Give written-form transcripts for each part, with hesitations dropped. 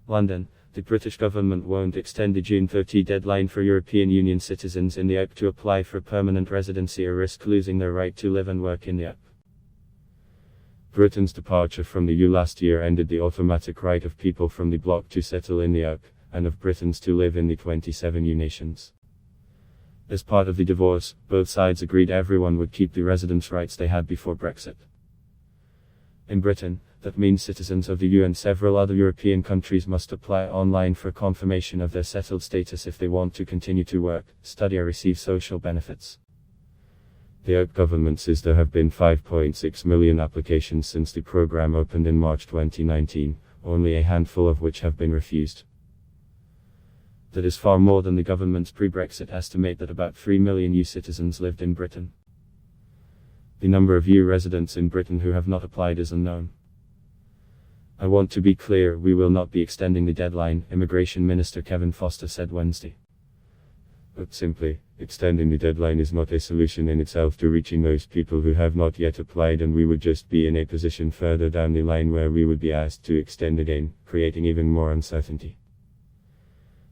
London, the British government won't extend the June 30 deadline for European Union citizens in the UK to apply for permanent residency or risk losing their right to live and work in the UK. Britain's departure from the EU last year ended the automatic right of people from the bloc to settle in the UK, and of Britons to live in the 27 EU nations. As part of the divorce, both sides agreed everyone would keep the residence rights they had before Brexit. In Britain, that means citizens of the EU and several other European countries must apply online for confirmation of their settled status if they want to continue to work, study or receive social benefits. The UK government says there have been 5.6 million applications since the programme opened in March 2019, only a handful of which have been refused. That is far more than the government's pre-Brexit estimate that about 3 million EU citizens lived in Britain. The number of EU residents in Britain who have not applied is unknown. I want to be clear, we will not be extending the deadline, Immigration Minister Kevin Foster said Wednesday. Put simply, extending the deadline is not a solution in itself to reaching those people who have not yet applied, and we would just be in a position further down the line where we would be asked to extend again, creating even more uncertainty.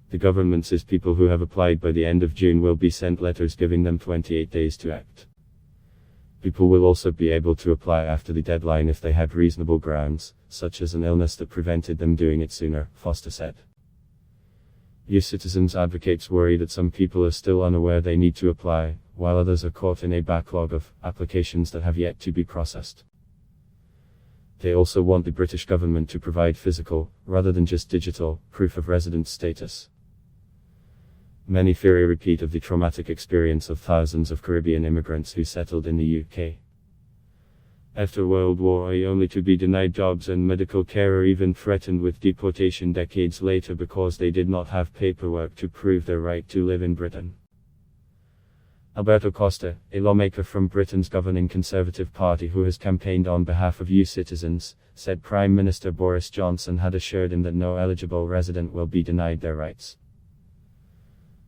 The government says people who have applied by the end of June will be sent letters giving them 28 days to act. People will also be able to apply after the deadline if they had reasonable grounds, such as an illness that prevented them doing it sooner, Foster said. EU citizens advocates worry that some people are still unaware they need to apply, while others are caught in a backlog of applications that have yet to be processed. They also want the British government to provide physical, rather than just digital, proof of residence status. Many fear a repeat of the traumatic experience of thousands of Caribbean immigrants who settled in the UK after World War I, only to be denied jobs and medical care or even threatened with deportation decades later because they did not have paperwork to prove their right to live in Britain. Alberto Costa, a lawmaker from Britain's governing Conservative Party who has campaigned on behalf of EU citizens, said Prime Minister Boris Johnson had assured him that no eligible resident will be denied their rights.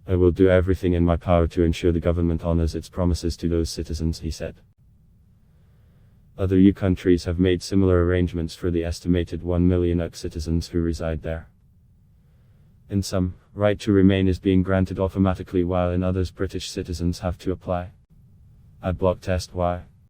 I will do everything in my power to ensure the government honors its promises to those citizens, he said. Other EU countries have made similar arrangements for the estimated 1 million UK citizens who reside there. In some, right to remain is being granted automatically, while in others British citizens have to apply. Adblock test why.